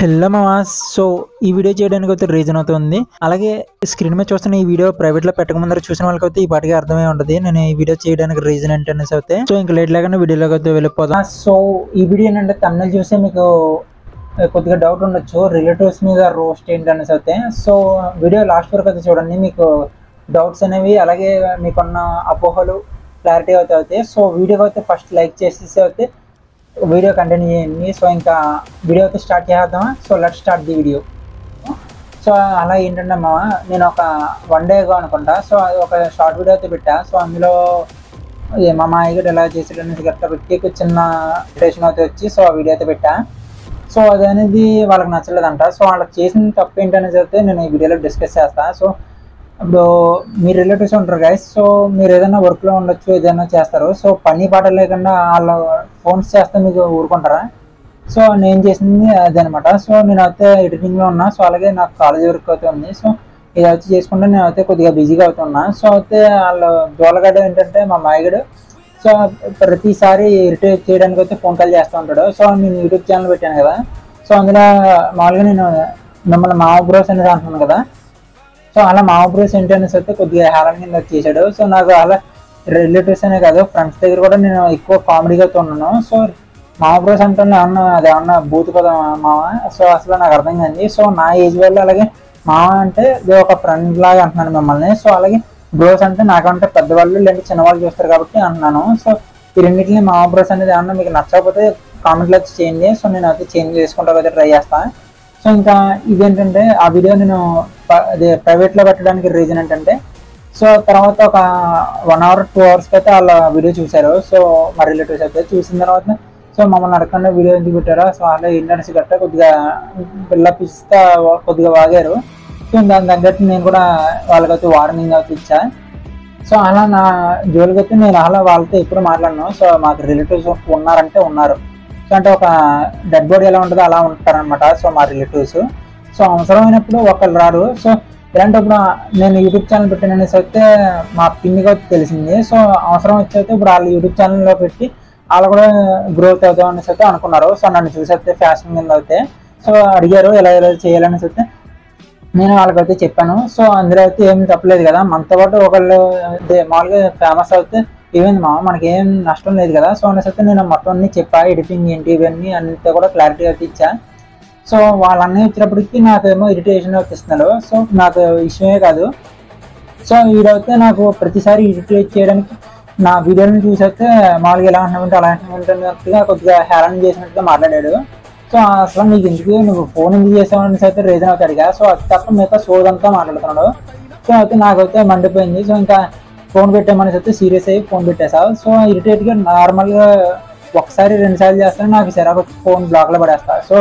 Hello మామాస్. So ఈ video చేయడానికి అయితే రీజన్ అవుతుంది. అలాగే స్క్రీన్ మీద చూస్తున్న ఈ వీడియో ప్రైవేట్ లో పెట్టక ముందర చూసిన వాళ్ళకైతే ఈ పాటికి అర్థమై ఉంటుంది నేను ఈ వీడియో చేయడానికి రీజన్ ఏంటనేసి అయితే. సో ఇంకా లేట్ లేకుండా వీడియోలోకి అయితే వెళ్ళిపోదాం. సో ఈ వీడియో ఏంటంటే తమిళ చూస్తే మీకు కొద్దిగా డౌట్ ఉండొచ్చు రిలేటివ్స్ మీద రోస్ట్ ఏంటనేసి అయితే. సో వీడియో లాస్ట్ వరకు అయితే చూడండి, మీకు డౌట్స్ అనేవి అలాగే మీకున్న అపోహలు క్లారిటీ అవుతాయి. సో వీడియోకి అయితే ఫస్ట్ లైక్ చేసేసి అయితే వీడియో కంటిన్యూ చేయండి. సో ఇంకా వీడియో అయితే స్టార్ట్ చేద్దామా. So let start the video. So అలా ఏంటంటే నేను ఒక 1 day ago అనుకుంటా. సో అది ఒక షార్ట్ వీడియో అయితే పెట్టా. సో అందులో మా మాయగడ ఎలా చేసేటనేసి గట్లా పెట్టి చిన్న ఇన్స్పిరేషన్ అయితే వచ్చి సో ఆ వీడియో అయితే పెట్టా. సో అది అనేది వాళ్ళకి నచ్చలేదంట. సో వాళ్ళకి చేసిన తప్పు ఏంటనేసి అయితే నేను ఈ వీడియోలో డిస్కస్ చేస్తాను. సో ఇప్పుడు మీ రిలేటివ్స్ ఉంటారు గైస్. సో మీరు ఏదైనా వర్క్లో ఉండొచ్చు, ఏదైనా చేస్తారు. సో పని పాట లేకుండా వాళ్ళు ఫోన్స్ చేస్తే మీకు ఊరుకుంటారా? సో నేను చేసింది అదనమాట. సో నేను అయితే ఎడిటింగ్లో ఉన్నా. సో అలాగే నాకు కాలేజ్ వర్క్ అయితే ఉంది. సో ఇది వచ్చి చేసుకుంటే నేను అయితే కొద్దిగా బిజీగా అవుతున్నా. సో అయితే వాళ్ళు జోలగడ్డ ఏంటంటే మా మాయగడు సో ప్రతిసారి ఇరిటేట్ చేయడానికి అయితే ఫోన్ కాల్ చేస్తూ ఉంటాడు. సో నేను యూట్యూబ్ ఛానల్ పెట్టాను కదా. సో అందులో మామూలుగా నేను మిమ్మల్ని మావ బ్రోస్ అనేది అంటున్నాను కదా. సో అలా మా బ్రోస్ ఏంటి అనేసి అయితే కొద్దిగా హేళన కింద చేశాడు. సో నాకు అలా రిలేటివ్స్ అనే కాదు, ఫ్రెండ్స్ దగ్గర కూడా నేను ఎక్కువ కామెడీగా ఉన్నాను. సో మా బ్రోస్ అంటే అదేమన్నా బూత్ కదా మావ. సో అసలు నాకు అర్థం కాదు. సో నా ఏజ్ వాళ్ళు అలాగే మావ అంటే ఒక ఫ్రెండ్ లాగా అంటున్నాను మిమ్మల్ని. సో అలాగే బ్రోస్ అంటే నాకంటే పెద్దవాళ్ళు లేదంటే చిన్నవాళ్ళు చూస్తారు కాబట్టి అంటున్నాను. సో ఈ రెండింటిని మా బ్రోస్ అనేది ఏమన్నా మీకు నచ్చకపోతే కామెంట్లో వచ్చి చేయండి. సో నేను అయితే చేంజ్ చేసుకుంటా అయితే ట్రై చేస్తాను. సో ఇంకా ఇదేంటంటే ఆ వీడియో నేను అదే ప్రైవేట్లో పెట్టడానికి రీజన్ ఏంటంటే సో తర్వాత ఒక 1 hour 2 hours అయితే వాళ్ళ వీడియో చూశారు. సో మా రిలేటివ్స్ అయితే చూసిన తర్వాత సో మమ్మల్ని అడగకుండా వీడియో ఎందుకు పెట్టారో సో అలా ఇంటర్నెట్స్ గట్ట కొద్దిగా పిస్తా కొద్దిగా వాగారు. సో దాని తగ్గట్టు నేను కూడా వాళ్ళకైతే వార్నింగ్ అయితే ఇచ్చా. సో అలా నా జోలికైతే నేను అలా వాళ్ళతో ఎప్పుడు మాట్లాడను. సో మాకు రిలేటివ్స్ ఉన్నారంటే ఉన్నారు. సో అంటే ఒక డెడ్ బాడీ ఎలా ఉంటుందో అలా ఉంటారనమాట. సో మా రిలేటివ్స్ సో అవసరమైనప్పుడు ఒకళ్ళు రారు. సో ఇలాంటప్పుడు నేను యూట్యూబ్ ఛానల్ పెట్టాను అనేసి అయితే మా పిన్నిగా తెలిసింది. సో అవసరం వచ్చైతే ఇప్పుడు వాళ్ళు యూట్యూబ్ ఛానల్లో పెట్టి వాళ్ళు కూడా గ్రోత్ అవుతాం అనేసి అయితే అనుకున్నారు. సో నన్ను చూసేస్తే ఫ్యాషన్ కింద అయితే సో అడిగారు ఎలా చేయాలనేసి అయితే నేను వాళ్ళకైతే చెప్పాను. సో అందులో అయితే ఏం తప్పలేదు కదా. మనతో పాటు ఒకళ్ళు మామూలుగా ఫేమస్ అవుతే ఈవెన్ మనకి ఏం నష్టం లేదు కదా. సో అనేసి అయితే నేను మొత్తం అన్ని చెప్పా, ఎడిటింగ్ ఏంటి ఇవన్నీ అంతా కూడా క్లారిటీ అయితే ఇచ్చా. సో వాళ్ళన్నీ వచ్చినప్పటికీ నాకేమో ఇరిటేషన్ అవుతున్నాడు. సో నాకు ఇష్టమే కాదు. సో వీడైతే నాకు ప్రతిసారి ఇరిటేట్ చేయడానికి నా వీడియోని చూసైతే మామూలుగా ఎలా అంటున్నామంటే అలా అంటున్నట్టుగా కొద్దిగా హేళన చేసినట్టుగా మాట్లాడాడు. సో అసలు నీకు ఎందుకు నువ్వు ఫోన్ ఎందుకు చేసావనేసి అయితే రీజన్ అవుతాడు అడిగా. సో అది తప్ప మిగతా సోదంతా మాట్లాడుతున్నాడు. సో అయితే నాకైతే మండిపోయింది. సో ఇంకా ఫోన్ పెట్టామనేసి అయితే సీరియస్ అయ్యి ఫోన్ పెట్టేసావు. సో ఇరిటేట్గా నార్మల్గా ఒకసారి 2 సార్లు చేస్తాను నాకు సరే ఫోన్ బ్లాక్లో పడేస్తా. సో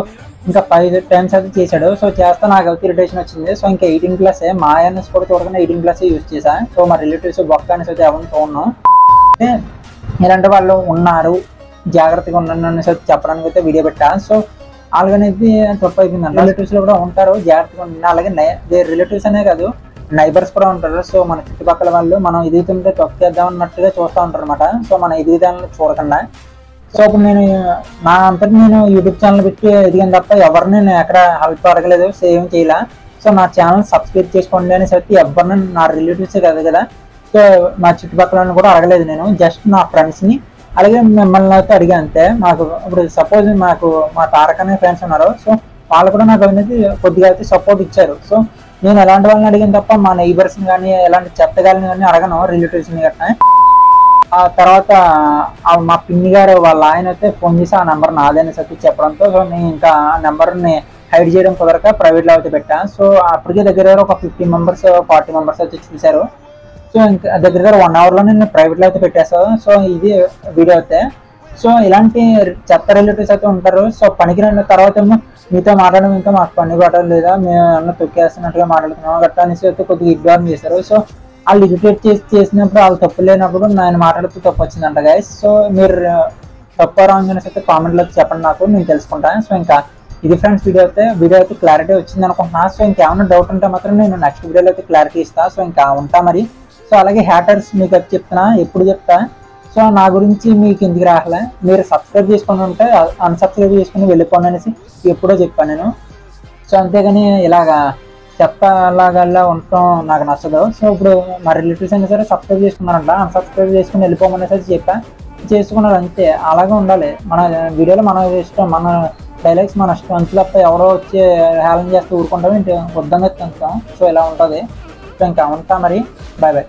ఇంకా 5 times అయితే చేశాడు. సో చేస్తా నాకు అయితే ఇరిటేషన్ వచ్చింది. సో ఇంకా 18+ మా ఆయనస్ కూడా చూడకుండా 18+ యూజ్ చేశాను. సో మా రిలేటివ్స్ బొక్క అనేసి అయితే ఎవరిని చూడను. అంటే ఇలాంటి వాళ్ళు ఉన్నారు జాగ్రత్తగా ఉన్నాను అనేసి అయితే చెప్పడానికి అయితే వీడియో పెట్టా. సో అలాగనేది తప్పు అయిపోయిందంట. రిలేటివ్స్లో కూడా ఉంటారు జాగ్రత్తగా ఉండి. అలాగే రిలేటివ్స్ అనే కాదు నైబర్స్ కూడా ఉంటారు. సో మన చుట్టుపక్కల వాళ్ళు మనం ఎదుగుతుంటే తొక్కేద్దాం అన్నట్టుగా చూస్తూ ఉంటారు అనమాట. సో మన ఎదుగుదలను చూడకుండా. సో ఇప్పుడు నేను నా అంతటి నేను యూట్యూబ్ ఛానల్ పెట్టి ఎదిగాను తప్ప ఎవరిని నేను ఎక్కడ హెల్ప్ అడగలేదు, సేవ్ చేయలే. సో నా ఛానల్ సబ్స్క్రైబ్ చేసుకోండి అనేసి అయితే ఎవరిని నా రిలేటివ్సే కాదు కదా. సో మా చుట్టుపక్కల కూడా అడగలేదు నేను. జస్ట్ నా ఫ్రెండ్స్ని అలాగే మిమ్మల్ని అయితే అడిగా అంతే. మాకు ఇప్పుడు సపోజ్ మా తారక్ అనే ఫ్రెండ్స్ ఉన్నారు. సో వాళ్ళు కూడా నాకు అనేది కొద్దిగా అయితే సపోర్ట్ ఇచ్చారు. సో నేను ఎలాంటి వాళ్ళని అడిగిన తప్ప మా నైబర్స్ని కానీ ఎలాంటి చెత్తగాలని కానీ అడగను, రిలేటివ్స్ని గట్రా. ఆ తర్వాత మా పిన్ని గారు వాళ్ళ ఆయన అయితే ఫోన్ చేసి ఆ నెంబర్ నాదేనేసి అయితే చెప్పడంతో సో నేను ఇంకా ఆ నెంబర్ని హైడ్ చేయడం కుదరక ప్రైవేట్లో అయితే పెట్టాను. సో అప్పటికే దగ్గర ఒక 50 members 40 members అయితే చూశారు. సో ఇంకా దగ్గర 1 hourలో నేను ప్రైవేట్లో అయితే పెట్టేస్తాను. సో ఇది వీడియో అయితే. సో ఇలాంటి చెత్త రిలేటివ్స్ అయితే ఉంటారు. సో పనికి రెండు తర్వాత ఏమో మీతో మాట్లాడడం ఇంకా మాకు పని పడడం లేదా మేము అన్న తొక్కేస్తున్నట్టుగా మాట్లాడుతున్నాం గట్టా అనేసి అయితే కొద్దిగా ఇగ్నోర్ చేశారు. సో వాళ్ళు ఇరిటేట్ చేసినప్పుడు వాళ్ళు తప్పు లేనప్పుడు నేను మాట్లాడుతూ తప్పు వచ్చిందంట గైస్. సో మీరు తప్పు రాంగ్ అనేసి అయితే కామెంట్లో చెప్పండి, నాకు నేను తెలుసుకుంటాను. సో ఇంకా ఇది ఫ్రెండ్స్ వీడియో అయితే క్లారిటీ వచ్చింది అనుకుంటున్నా. సో ఇంకేమైనా డౌట్ ఉంటే మాత్రం నేను నెక్స్ట్ వీడియోలో అయితే క్లారిటీ ఇస్తాను. సో ఇంకా ఉంటా మరి. సో అలాగే హ్యాటర్స్ మీకు అయితే చెప్తున్నా, ఎప్పుడు చెప్తా. సో నా గురించి మీకు ఎందుకు రాహలే, మీరు సబ్స్క్రైబ్ చేసుకొని ఉంటే అన్సబ్స్క్రైబ్ చేసుకుని వెళ్ళిపోండి అనేసి ఎప్పుడో చెప్పాను నేను. సో అంతేగాని ఇలాగా చెప్పలాగల్లా ఉండటం నాకు నచ్చదు. సో ఇప్పుడు మా రిలేటివ్స్ అయినా సరే సబ్స్క్రైబ్ చేసుకున్నారంట, అన్సబ్స్క్రైబ్ చేసుకుని వెళ్ళిపోమనేసి చెప్పా, చేసుకున్నారు అంతే. అలాగే ఉండాలి. మన వీడియోలో మన ఇష్టం, మన డైలాగ్స్ మన ఇష్టం అంతే తప్ప ఎవరో వచ్చి హేళన చేస్తూ ఊరుకుంటాం ఇంటి వద్దంగా తింటాం. సో ఇలా ఉంటుంది. సో ఇంకా ఉంటా మరి, బాయ్ బాయ్.